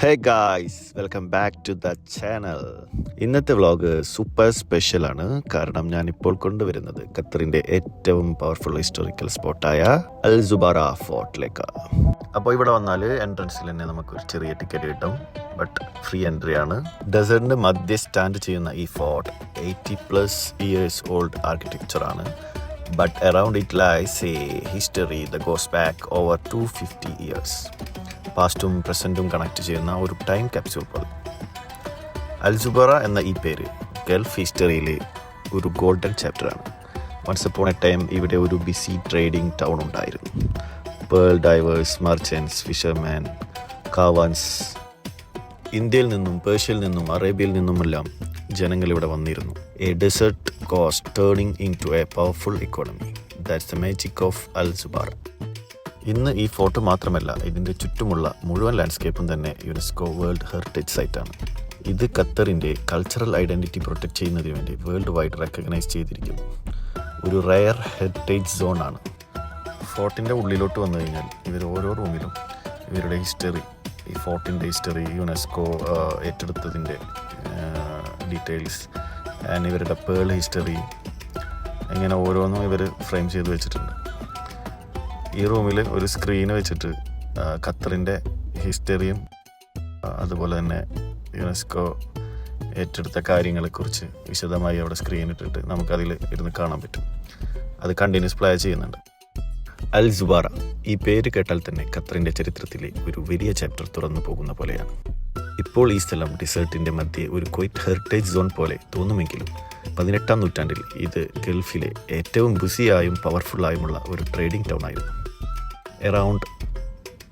Hey guys, welcome back to the channel. ഇന്നത്തെ vlog super സ്പെഷ്യലാണ്. കാരണം ഞാൻ ഇപ്പോൾ കൊണ്ടുവരുന്നത് ഖത്തറിൻ്റെ ഏറ്റവും പവർഫുൾ ഹിസ്റ്റോറിക്കൽ സ്പോട്ടായ അൽ സുബാറ ഫോർട്ടിലേക്ക്. അപ്പോൾ ഇവിടെ വന്നാൽ എൻട്രൻസിൽ തന്നെ നമുക്കൊരു ചെറിയ ടിക്കറ്റ് കിട്ടും. ബട്ട് ഫ്രീ എൻട്രി ആണ്. ഡെസേർട്ടിൻ്റെ മധ്യ സ്റ്റാൻഡ് ചെയ്യുന്ന ഈ ഫോർട്ട് 80+ ഇയേഴ്സ് ഓൾഡ് ആർക്കിടെക്ചർ ആണ്. But around it lies a history that goes back over 250 years. പാസ്റ്റും പ്രസൻറ്റും connect ചെയ്യുന്ന ഒരു ടൈം ക്യാപ്സ്യൂൾ പോലെ. അൽ സുബാറ എന്ന ഈ പേര് ഗൾഫ് ഹിസ്റ്ററിയിലെ ഒരു ഗോൾഡൻ ചാപ്റ്ററാണ്. വൺസ് അപ്പോൺ എ ടൈം ഇവിടെ ഒരു ബിസി ട്രേഡിംഗ് ടൗൺ ഉണ്ടായിരുന്നു. Pearl divers, merchants, fisherman, caravans, ഇന്ത്യയിൽ നിന്നും പേർഷ്യയിൽ നിന്നും അറേബ്യയിൽ നിന്നുമെല്ലാം ജനങ്ങൾ ഇവിടെ വന്നിരുന്നു. A desert coast turning into a powerful economy. That's the magic of Al Zubarah. ഇന്ന് ഈ ഫോർട്ട് മാത്രമല്ല, ഇതിൻ്റെ ചുറ്റുമുള്ള മുഴുവൻ ലാൻഡ്സ്കേപ്പും തന്നെ യുനെസ്കോ വേൾഡ് ഹെറിറ്റേജ് സൈറ്റാണ്. ഇത് ഖത്തറിൻ്റെ കൾച്ചറൽ ഐഡൻറ്റിറ്റി പ്രൊട്ടക്ട് ചെയ്യുന്നതിന് വേണ്ടി വേൾഡ് വൈഡ് റെക്കഗ്നൈസ് ചെയ്തിരിക്കുന്നു. ഒരു റയർ ഹെറിറ്റേജ് സോണാണ്. ഫോർട്ടിൻ്റെ ഉള്ളിലോട്ട് വന്നു കഴിഞ്ഞാൽ ഇവർ ഓരോ റൂമിലും ഇവരുടെ ഹിസ്റ്ററി, ഈ ഫോർട്ടിൻ്റെ ഹിസ്റ്ററി, യുനെസ്കോ ഏറ്റെടുത്തതിൻ്റെ ഡീറ്റെയിൽസ് ആൻഡ് ഇവരുടെ പേൾ ഹിസ്റ്ററി, ഇങ്ങനെ ഓരോന്നും ഇവർ ഫ്രെയിം ചെയ്ത് വെച്ചിട്ടുണ്ട്. ഈ റൂമിൽ ഒരു സ്ക്രീന് വെച്ചിട്ട് ഖത്തറിൻ്റെ ഹിസ്റ്ററിയും അതുപോലെ തന്നെ യുനെസ്കോ ഏറ്റെടുത്ത കാര്യങ്ങളെക്കുറിച്ച് വിശദമായി അവിടെ സ്ക്രീൻ ഇട്ടിട്ട് നമുക്കതിൽ ഇരുന്ന് കാണാൻ പറ്റും. അത് കണ്ടിന്യൂസ് പ്ലേ ചെയ്യുന്നുണ്ട്. അൽ സുബാറ, ഈ പേര് കേട്ടാൽ തന്നെ ഖത്തറിൻ്റെ ചരിത്രത്തിലെ ഒരു വലിയ ചാപ്റ്റർ തുറന്നു പോകുന്ന പോലെയാണ്. ഇപ്പോൾ ഈ സ്ഥലം ഡിസേർട്ടിൻ്റെ മധ്യേ ഒരു ക്വൈറ്റ് ഹെറിറ്റേജ് സോൺ പോലെ തോന്നുമെങ്കിലും 18-ാം നൂറ്റാണ്ടിൽ ഇത് ഗൾഫിലെ ഏറ്റവും ബിസിയായും പവർഫുള്ളായുമുള്ള ഒരു ട്രേഡിംഗ് ടൗൺ ആയിരുന്നു. എറൗണ്ട്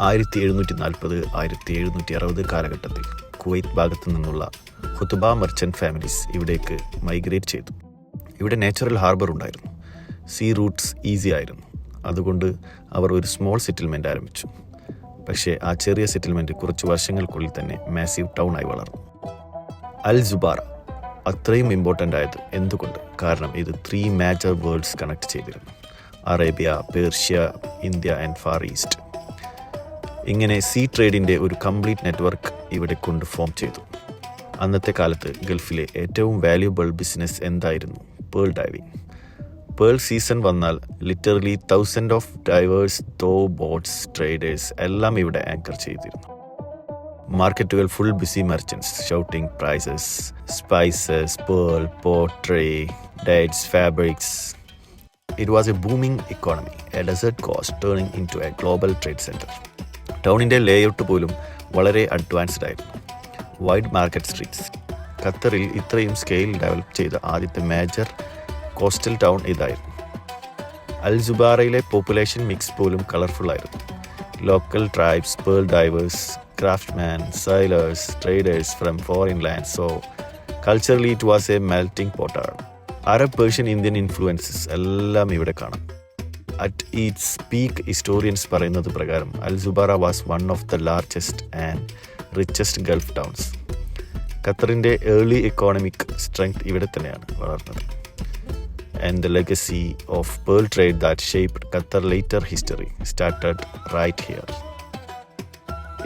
1740-1760 കാലഘട്ടത്തിൽ കുവൈറ്റ് ഭാഗത്തു നിന്നുള്ള ഹുതുബ മർച്ചൻ്റ് ഫാമിലീസ് ഇവിടേക്ക് മൈഗ്രേറ്റ് ചെയ്തു. ഇവിടെ നാച്ചുറൽ ഹാർബർ ഉണ്ടായിരുന്നു. സീ റൂട്ട്സ് ഈസി ആയിരുന്നു. അതുകൊണ്ട് അവർ ഒരു സ്മോൾ സെറ്റിൽമെൻറ്റ് ആരംഭിച്ചു. പക്ഷേ ആ ചെറിയ സെറ്റിൽമെൻറ്റ് കുറച്ച് വർഷങ്ങൾക്കുള്ളിൽ തന്നെ മാസീവ് ടൗൺ ആയി വളർന്നു. അൽ സുബാറ അത്രയും ഇമ്പോർട്ടൻ്റ് ആയത് എന്തുകൊണ്ട്? കാരണം ഇത് 3 മേജർ വേൾഡ്സ് കണക്ട് ചെയ്തിരുന്നു. Arabia, Persia, India and far east. ഇങ്ങനെ സീ ട്രേഡിൻ്റെ ഒരു കംപ്ലീറ്റ് നെറ്റ്വർക്ക് ഇവിടെ കൊണ്ട് ഫോം ചെയ്തു. അന്നത്തെ കാലത്ത് ഗൾഫിലെ ഏറ്റവും വാല്യുബിൾ ബിസിനസ് എന്തായിരുന്നു? Pearl diving. പേൾ സീസൺ വന്നാൽ literally 1000 of divers, boats, traders എല്ലാം ഇവിടെ ആങ്കർ ചെയ്തിരുന്നു. മാർക്കറ്റുകൾ full busy merchants shouting prices, spices, pearl, pottery, dates, fabrics. It was a booming economy, a desert coast turning into a global trade centre. ടൗണിൻ്റെ layout പോലും വളരെ advanced ആയിരുന്നു. Wide market streets. ഖത്തറിൽ ഇത്രയും scale develop ചെയ്ത ആദ്യത്തെ major coastal town ഇതായിരുന്നു. അൽ സുബാറയിലെ population mix പോലും കളർഫുള്ളായിരുന്നു. Local tribes, pearl divers, craftsman, sailors, traders from foreign land. So culturally it was a melting പോട്ടാണ്. അറബ്, പേർഷ്യൻ, ഇന്ത്യൻ ഇൻഫ്ലുവൻസസ് എല്ലാം ഇവിടെ കാണാം. അറ്റ് ഈറ്റ്സ് പീക്ക് ഹിസ്റ്റോറിയൻസ് പറയുന്നത് പ്രകാരം Al Zubarah was one of the largest and richest gulf towns. ഖത്തറിൻ്റെ early economic strength ഇവിടെ തന്നെയാണ് വളർന്നത്. And the legacy of pearl trade that shaped Qatar later history started right here.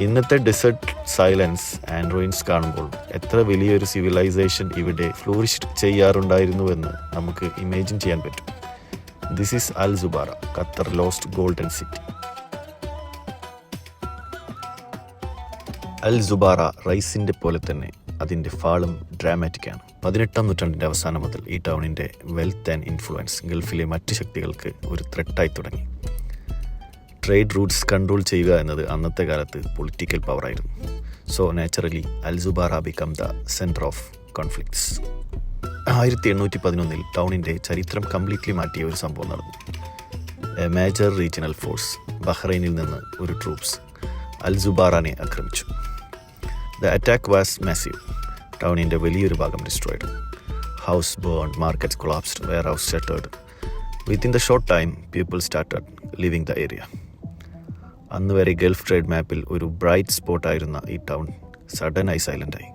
ഇന്നത്തെ desert silence and ruins കാണുമ്പോൾ എത്ര വലിയൊരു civilisation ഇവിടെ flourish ചെയ്യാറുണ്ടായിരുന്നുവെന്ന് നമുക്ക് ഇമാജിൻ ചെയ്യാൻ പറ്റും. This is Al Zubarah, Qatar lost golden city. Al Zubarah റൈസിൻ്റെ പോലെ തന്നെ അതിൻ്റെ ഫാളും ഡ്രാമാറ്റിക്കാണ്. 18-ാം നൂറ്റാണ്ടിൻ്റെ അവസാനം മുതൽ ഈ ടൗണിൻ്റെ വെൽത്ത് ആൻഡ് ഇൻഫ്ലുവൻസ് ഗൾഫിലെ മറ്റ് ശക്തികൾക്ക് ഒരു ത്രെട്ടായി തുടങ്ങി. ട്രേഡ് റൂട്ട്സ് കൺട്രോൾ ചെയ്യുക എന്നത് അന്നത്തെ കാലത്ത് പൊളിറ്റിക്കൽ പവറായിരുന്നു. So naturally Al Zubarah become the centre of conflicts. 1811 ടൗണിൻ്റെ ചരിത്രം കംപ്ലീറ്റ്ലി മാറ്റിയ ഒരു സംഭവം നടന്നു. എ മേജർ റീജിയണൽ ഫോഴ്സ്, ബഹ്റൈനിൽ നിന്ന് ഒരു ട്രൂപ്സ് അൽ സുബാറാനെ ആക്രമിച്ചു. The attack was massive. ടൗണിൻ്റെ വലിയൊരു ഭാഗം destroyed. House burned, markets collapsed, warehouse shattered. Within the short time people started living the area. അന്ന് വരെ ഗൾഫ് ട്രേഡ് മാപ്പിൽ ഒരു ബ്രൈറ്റ് സ്പോട്ടായിരുന്ന ഈ ടൗൺ സഡനായി സൈലൻ്റായി.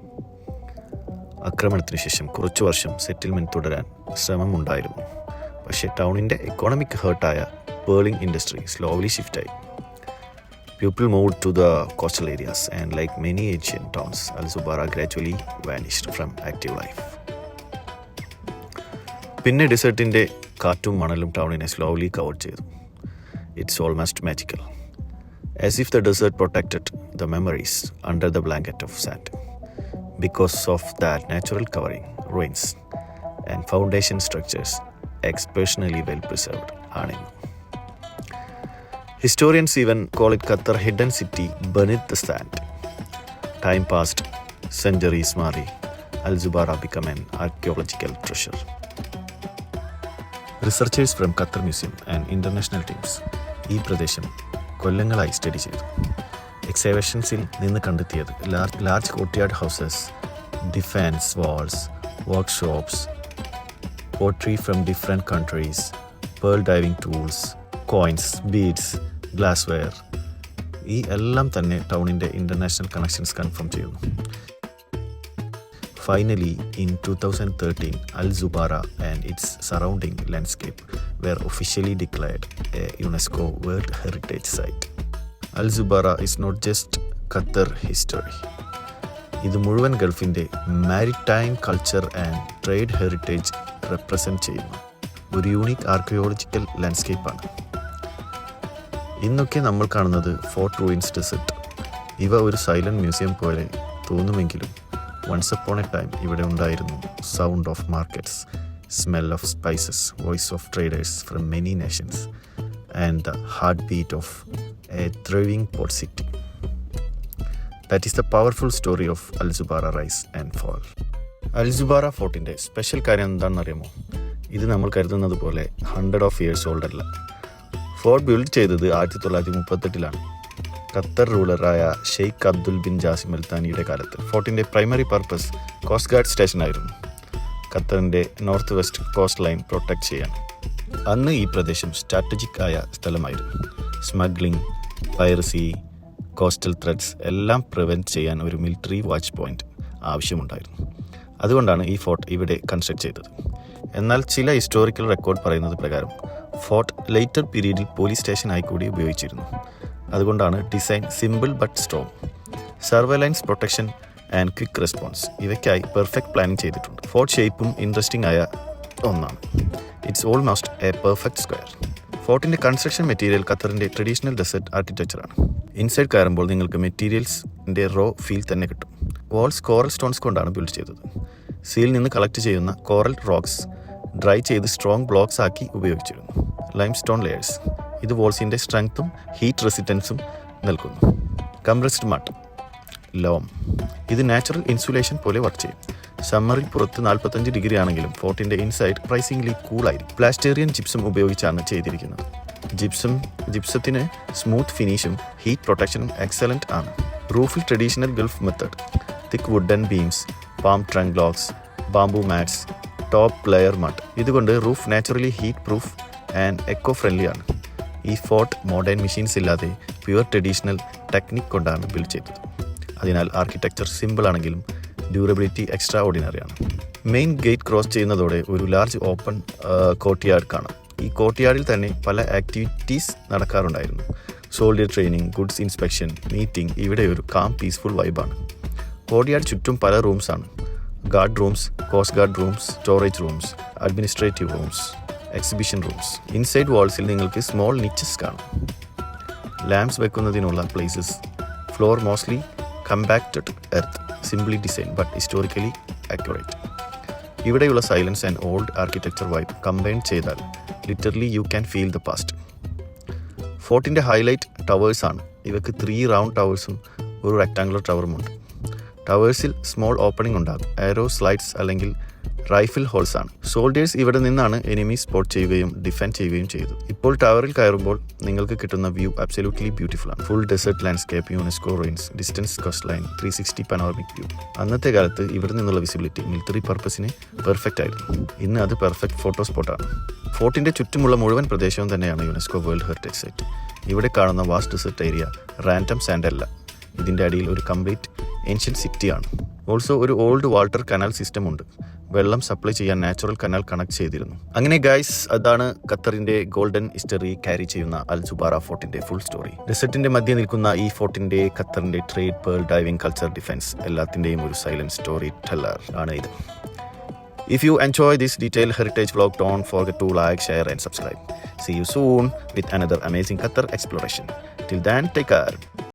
ആക്രമണത്തിന് ശേഷം കുറച്ചു വർഷം സെറ്റിൽമെൻറ്റ് തുടരാൻ ശ്രമമുണ്ടായിരുന്നു. പക്ഷേ ടൗണിൻ്റെ എക്കോണമിക് ഹേർട്ടായ പേളിംഗ് ഇൻഡസ്ട്രി സ്ലോലി ഷിഫ്റ്റായി. People moved to the coastal areas, and like many ancient towns, Al Zubarah gradually vanished from active life. പിന്നെ ഡെസേർട്ടിൻ്റെ കാറ്റും മണലും ടൗണിനെ സ്ലോലി കവർ ചെയ്തു. It's almost magical, as if the desert protected the memories under the blanket of sand. Because of that natural covering, ruins and foundation structures exceptionally well preserved ആണിന്ന്. Historians even call it Qatar hidden city beneath the sand. Time passed, centuries മാറി, Al Zubarah became an archaeological treasure. Researchers from Qatar Museum and international teams ഈ പ്രദേശം കൊല്ലങ്ങളായി study ചെയ്തു. എക്സ്കവേഷൻസിൽ നിന്ന് കണ്ടെത്തിയത് large courtyard houses, defence walls, workshops, pottery from different countries, pearl diving tools, coins, beads, glassware. ഈ എല്ലാം തന്നെ ടൗണിൻ്റെ ഇൻ്റർനാഷണൽ കണക്ഷൻസ് കൺഫേം ചെയ്യുന്നു. Finally, in 2013, Al Zubarah and its surrounding landscape were officially declared a UNESCO World Heritage Site. Al Zubarah is not just Qatar history. ഇത് മുഴുവൻ ഗൾഫിൻ്റെ maritime culture and trade heritage represent ചെയ്യുന്ന ഒരു unique archaeological ലാൻഡ്സ്കേപ്പാണ്. ഇന്നൊക്കെ നമ്മൾ കാണുന്നത് fort ruins desert. ഇവ ഒരു സൈലൻറ്റ് മ്യൂസിയം പോലെ തോന്നുമെങ്കിലും വൺസ് അപ്പോൺ എ ടൈം ഇവിടെ ഉണ്ടായിരുന്നു sound of markets, smell of spices, voice of traders from many nations and the heartbeat of a thriving port city. That is the powerful story of Al Zubarah rise and fall. Al Zubarah ഫോർട്ടിൻ്റെ special കാര്യം എന്താണെന്നറിയാമോ? ഇത് നമ്മൾ കരുതുന്നത് പോലെ 100 years old അല്ല. Fort build ചെയ്തത് 1938 Qatar റൂളറായ Sheikh Abdul bin Jassim Al താനിയുടെ കാലത്ത്. ഫോർട്ടിൻ്റെ പ്രൈമറി പർപ്പസ് കോസ്റ്റ് ഗാർഡ് സ്റ്റേഷനായിരുന്നു, ഖത്തറിൻ്റെ north west coastline protect ചെയ്യാൻ. അന്ന് ഈ പ്രദേശം സ്ട്രാറ്റജിക് ആയ സ്ഥലമായിരുന്നു. സ്മഗ്ലിംഗ്, പൈറസി, കോസ്റ്റൽ ത്രെഡ്സ് എല്ലാം പ്രിവെൻറ്റ് ചെയ്യാൻ ഒരു മിലിറ്ററി വാച്ച് പോയിന്റ് ആവശ്യമുണ്ടായിരുന്നു. അതുകൊണ്ടാണ് ഈ ഫോർട്ട് ഇവിടെ കൺസ്ട്രക്ട് ചെയ്തത്. എന്നാൽ ചില ഹിസ്റ്റോറിക്കൽ റെക്കോർഡ് പറയുന്നത് പ്രകാരം ഫോർട്ട് ലേറ്റർ പീരീഡിൽ പോലീസ് സ്റ്റേഷനായി കൂടി ഉപയോഗിച്ചിരുന്നു. അതുകൊണ്ടാണ് design simple but strong. Surveillance, protection and quick response ഇവയ്ക്കായി പെർഫെക്റ്റ് പ്ലാനിങ് ചെയ്തിട്ടുണ്ട്. ഫോർട്ട് ഷേപ്പും ഇൻട്രസ്റ്റിംഗ് ആയ ഒന്നാണ്. It's almost a perfect square. ഫോർട്ടിൻ്റെ കൺസ്ട്രക്ഷൻ മെറ്റീരിയൽ ഖത്തറിൻ്റെ ട്രഡീഷണൽ ഡെസേർട്ട് ആർക്കിടെക്ചറാണ്. ഇൻസൈഡ് കയറുമ്പോൾ നിങ്ങൾക്ക് മെറ്റീരിയൽസിൻ്റെ റോ ഫീൽ തന്നെ കിട്ടും. വാൾസ് കോറൽ സ്റ്റോൺസ് കൊണ്ടാണ് ബിൽഡ് ചെയ്തത്. സീൽ നിന്ന് കളക്ട് ചെയ്യുന്ന കോറൽ റോക്സ് ഡ്രൈ ചെയ്ത് സ്ട്രോങ് ബ്ലോക്സ് ആക്കി ഉപയോഗിച്ചിരുന്നു. ലൈം സ്റ്റോൺ ലെയേഴ്സ് ഇത് വാൾസിൻ്റെ സ്ട്രെങ്ത്തും ഹീറ്റ് റെസിസ്റ്റൻസും നൽകുന്നു. കംപ്രസ്ഡ് മഡ് ലോം ഇത് നാച്ചുറൽ ഇൻസുലേഷൻ പോലെ വർക്ക് ചെയ്യും. സമ്മറിൽ പുറത്ത് 45 ഡിഗ്രി ആണെങ്കിലും ഫോർട്ടിൻ്റെ ഇൻസൈഡ് പ്രൈസിംഗ്ലി കൂളായിരിക്കും. പ്ലാസ്റ്റേറിയൻ ജിപ്സം ഉപയോഗിച്ചാണ് ചെയ്തിരിക്കുന്നത്. ജിപ്സത്തിന് സ്മൂത്ത് ഫിനിഷും ഹീറ്റ് പ്രൊട്ടക്ഷനും എക്സലൻറ്റ് ആണ്. റൂഫിൽ traditional gulf method, thick wooden beams, palm trunk blocks, bamboo mats, top layer mud. ഇതുകൊണ്ട് roof naturally heat proof and eco friendly ആണ്. ഈ ഫോർട്ട് മോഡേൺ മെഷീൻസ് ഇല്ലാതെ പ്യുവർ ട്രഡീഷണൽ ടെക്നിക് കൊണ്ടാണ് ബിൽഡ് ചെയ്തത്. അതിനാൽ ആർക്കിടെക്ചർ സിമ്പിൾ ആണെങ്കിലും ഡ്യൂറബിലിറ്റി എക്സ്ട്രാ ഓർഡിനറിയാണ്. മെയിൻ ഗേറ്റ് ക്രോസ് ചെയ്യുന്നതോടെ ഒരു ലാർജ് ഓപ്പൺ കോർട്ട്യാർഡ് കാണാം. ഈ കോർട്ട്യാർഡിൽ തന്നെ പല ആക്ടിവിറ്റീസ് നടക്കാറുണ്ടായിരുന്നു. Soldier training, goods inspection, meeting. ഇവിടെ ഒരു കാം പീസ്ഫുൾ വൈബാണ്. കോർട്ട്യാർഡ് ചുറ്റും പല റൂംസാണ്. Guard rooms, coast guard rooms, storage rooms, administrative rooms, exhibition rooms. Inside വാൾസിൽ നിങ്ങൾക്ക് സ്മോൾ നിച്ചസ് കാണും. ലാംപ്സ് വെക്കുന്നതിനുള്ള places. Floor mostly compacted earth, simply design but historically accurate. ഇവിടെയുള്ള silence and old architecture vibe combine ചെയ്താൽ literally you can feel the past. ഫോർട്ടിൻ്റെ highlight ടവേഴ്സാണ്. ഇവയ്ക്ക് 3 round ടവേഴ്സും ഒരു റെക്ടാങ്കുലർ ടവറുമുണ്ട്. ടവേഴ്സിൽ സ്മോൾ ഓപ്പണിംഗ് ഉണ്ടാകും. ആരോ സ്ലൈഡ്സ് അല്ലെങ്കിൽ റൈഫിൾ ഹോൾസ് ആണ്. സോൾഡിയേഴ്സ് ഇവിടെ നിന്നാണ് എനിമി സ്പോട്ട് ചെയ്യുകയും ഡിഫെൻഡ് ചെയ്യുകയും ചെയ്തത്. ഇപ്പോൾ ടവറിൽ കയറുമ്പോൾ നിങ്ങൾക്ക് കിട്ടുന്ന വ്യൂ അബ്സല്യൂട്ട്ലി ബ്യൂട്ടിഫുൾ ആണ്. Full desert landscape, UNESCO ruins, distance coast line, 360 panoramic view. അന്നത്തെ കാലത്ത് ഇവിടെ നിന്നുള്ള വിസിബിലിറ്റി മിലിറ്ററി പർപ്പസിന് പെർഫെക്റ്റ് ആയിരുന്നു. ഇന്ന് അത് പെർഫെക്റ്റ് ഫോട്ടോ സ്പോട്ടാണ്. ഫോർട്ടിൻ്റെ ചുറ്റുമുള്ള മുഴുവൻ പ്രദേശവും തന്നെയാണ് യുനെസ്കോ വേൾഡ് ഹെറിറ്റേജ് സൈറ്റ്. ഇവിടെ കാണുന്ന vast desert area random sand അല്ല. ഇതിൻ്റെ അടിയിൽ ഒരു കംപ്ലീറ്റ് ഏൻഷ്യൻ സിറ്റിയാണ്. ഓൾസോ ഒരു ഓൾഡ് വാട്ടർ കനാൽ സിസ്റ്റം ഉണ്ട്. വെള്ളം സപ്ലൈ ചെയ്യാൻ നാച്ചുറൽ കനാൽ കണക്ട് ചെയ്തിരുന്നു. അങ്ങനെ ഗൈസ്, അതാണ് ഖത്തറിന്റെ ഗോൾഡൻ ഹിസ്റ്ററി ക്യാരി ചെയ്യുന്ന അൽ ജുബാറ ഫോർട്ടിന്റെ ഫുൾ സ്റ്റോറി. ഡെസർട്ടിന്റെ മധ്യ നിൽക്കുന്ന ഈ ഫോർട്ടിന്റെ ഖത്തറിന്റെ trade, pearl diving, culture, defence എല്ലാത്തിന്റെയും ഒരു സൈലന്റ് സ്റ്റോറി ടെല്ലർ ആണ് ഇത്. If you enjoy this detailed heritage vlog, don't forget to like, share and subscribe. See you soon with another amazing Qatar exploration. Till then, take care.